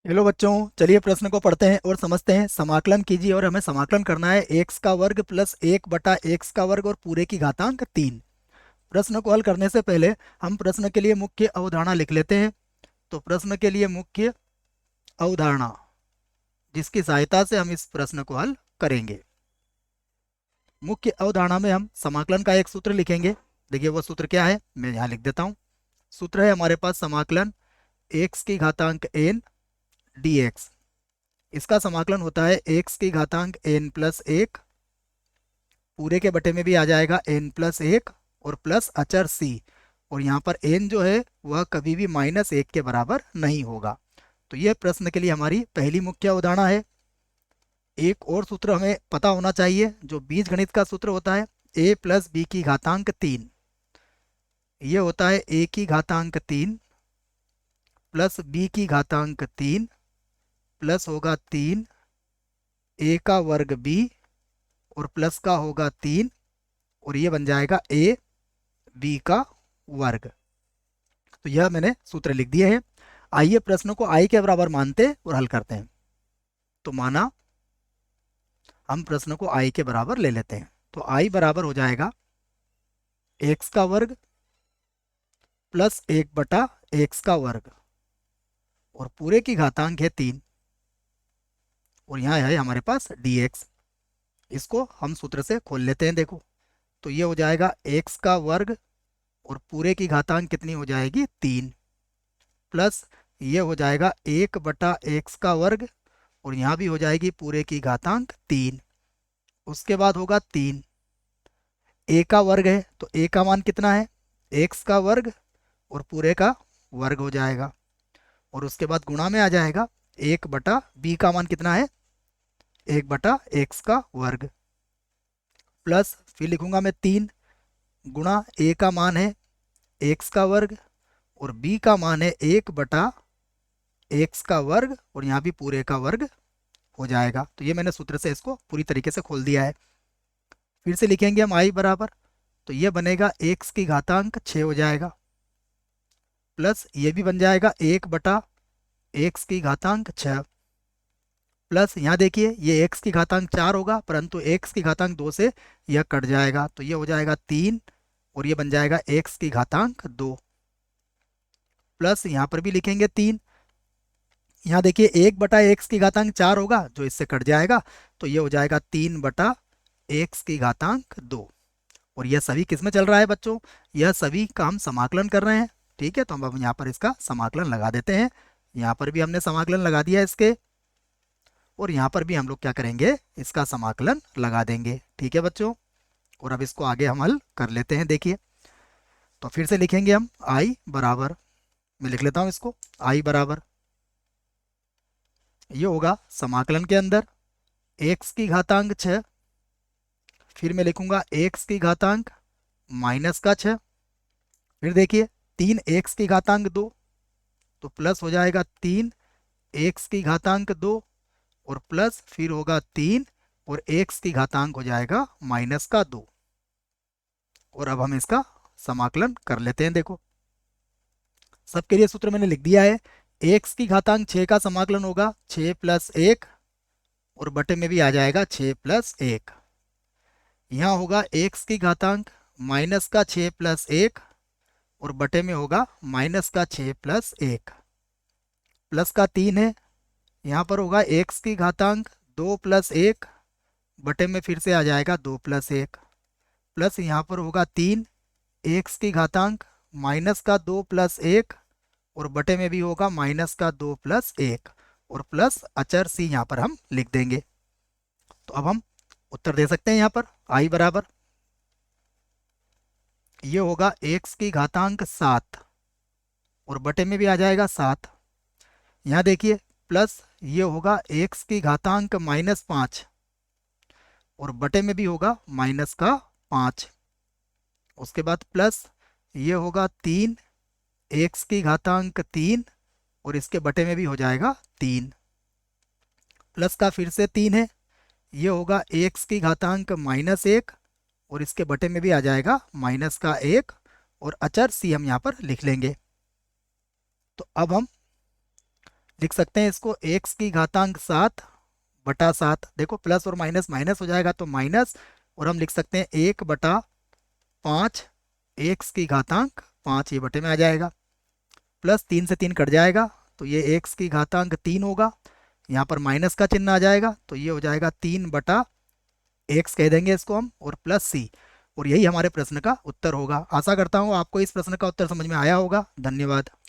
Hello बच्चों, चलिए प्रश्न को पढ़ते हैं और समझते हैं। समाकलन कीजिए और हमें समाकलन करना है एक्स का वर्ग प्लस 1/x का वर्ग और पूरे की घातांक 3। प्रश्न को हल करने से पहले हम प्रश्न के लिए मुख्य अवधारणा लिख लेते हैं। तो प्रश्न के लिए मुख्य अवधारणा, जिसकी सहायता से हम इस प्रश्न को हल करेंगे। मुख्य अवधारणा में हम समाकलन का एक सूत्र लिखेंगे। देखिए वो सूत्र क्या है, मैं यहाँ लिख देता हूँ। सूत्र है हमारे पास समाकलन एक्स की घातांक n dx। इसका समाकलन होता है एक्स की घातांक n+1, पूरे के बटे में भी आ जाएगा n+1 और प्लस अचर c। और यहाँ पर n जो है वह कभी भी -1 के बराबर नहीं होगा। तो यह प्रश्न के लिए हमारी पहली मुख्य अवधारणा है। एक और सूत्र हमें पता होना चाहिए जो बीजगणित का सूत्र होता है, a+b की घातांक 3। ये होता है a की घातांक 3 प्लस b की घातांक 3 प्लस होगा 3 a का वर्ग b और प्लस का होगा 3 और ये बन जाएगा a b का वर्ग। तो यह मैंने सूत्र लिख दिए हैं। आइए प्रश्न को i के बराबर मानते हैं और हल करते हैं। तो माना हम प्रश्न को i के बराबर ले लेते हैं। तो i बराबर हो जाएगा x का वर्ग प्लस 1/x का वर्ग और पूरे की घातांक है 3 और यहाँ है हमारे पास dx। इसको हम सूत्र से खोल लेते हैं। देखो तो ये हो जाएगा x का वर्ग और पूरे की घातांक कितनी हो जाएगी 3 प्लस ये हो जाएगा 1/x का वर्ग और यहाँ भी हो जाएगी पूरे की घातांक 3। उसके बाद होगा 3 a का वर्ग है तो a का मान कितना है x का वर्ग और पूरे का वर्ग हो जाएगा और उसके बाद गुणा में आ जाएगा 1/b का मान कितना है 1/x का वर्ग प्लस फिर लिखूंगा मैं 3 गुणा a का मान है x का वर्ग और b का मान है 1/x का वर्ग और यहाँ भी पूरे का वर्ग हो जाएगा। तो ये मैंने सूत्र से इसको पूरी तरीके से खोल दिया है। फिर से लिखेंगे हम i बराबर, तो ये बनेगा x की घातांक 6 हो जाएगा प्लस ये भी बन जाएगा 1/x की घातांक 6 प्लस यहाँ देखिए ये x की घातांक 4 होगा परंतु x की घातांक 2 से यह कट जाएगा तो ये हो जाएगा 3 और ये बन जाएगा x की घातांक 2 प्लस यहाँ पर भी लिखेंगे 3। यहाँ देखिए 1/x की घातांक 4 होगा जो इससे कट जाएगा तो ये हो जाएगा 3/x की घातांक 2। और यह सभी किस में चल रहा है बच्चों, यह सभी का हम समाकलन कर रहे हैं। ठीक है, तो हम अब यहाँ पर इसका समाकलन लगा देते हैं। यहाँ पर भी हमने समाकलन लगा दिया इसके और यहाँ पर भी हम लोग क्या करेंगे, इसका समाकलन लगा देंगे। ठीक है बच्चों, और अब इसको आगे हम हल कर लेते हैं। देखिए तो फिर से लिखेंगे हम i बराबर, मैं लिख लेता हूँ इसको, i बराबर ये होगा समाकलन के अंदर x की घातांक 6, फिर मैं लिखूंगा x की घातांक -6, फिर देखिए 3x की घातांक 2 तो प्लस हो जाएगा 3x की घातांक 2 और प्लस फिर होगा 3 और x की घातांक हो जाएगा -2। और अब हम इसका समाकलन कर लेते हैं। देखो सबके लिए सूत्र मैंने लिख दिया है। x की घातांक 6 का समाकलन होगा 6 + 1 और बटे में भी आ जाएगा 6 + 1। यहाँ होगा x की घातांक -6 + 1 और बटे में होगा -6 + 1 प्लस का 3 है। यहाँ पर होगा x की घातांक 2 + 1 बटे में फिर से आ जाएगा 2 + 1 प्लस यहाँ पर होगा 3 x की घातांक -2 + 1 और बटे में भी होगा -2 + 1 और प्लस अचर c यहाँ पर हम लिख देंगे। तो अब हम उत्तर दे सकते हैं। यहाँ पर i बराबर ये होगा x की घातांक 7 और बटे में भी आ जाएगा 7। यहाँ देखिए प्लस ये होगा x की घातांक -5 और बटे में भी होगा -5। उसके बाद प्लस ये होगा 3 x की घातांक 3 और इसके बटे में भी हो जाएगा 3 प्लस का फिर से 3 है। ये होगा x की घातांक -1 और इसके बटे में भी आ जाएगा -1 और अचर c हम यहाँ पर लिख लेंगे। तो अब हम लिख सकते हैं इसको एक्स की घातांक 7/7। देखो प्लस और माइनस माइनस हो जाएगा तो माइनस, और हम लिख सकते हैं 1/5 एक्स की घातांक 5, ये बटे में आ जाएगा। प्लस 3 से 3 कट जाएगा तो ये एक्स की घातांक 3 होगा। यहाँ पर माइनस का चिन्ह आ जाएगा तो ये हो जाएगा 3/x कह देंगे इसको हम, और प्लस सी। और यही हमारे प्रश्न का उत्तर होगा। आशा करता हूँ आपको इस प्रश्न का उत्तर समझ में आया होगा। धन्यवाद।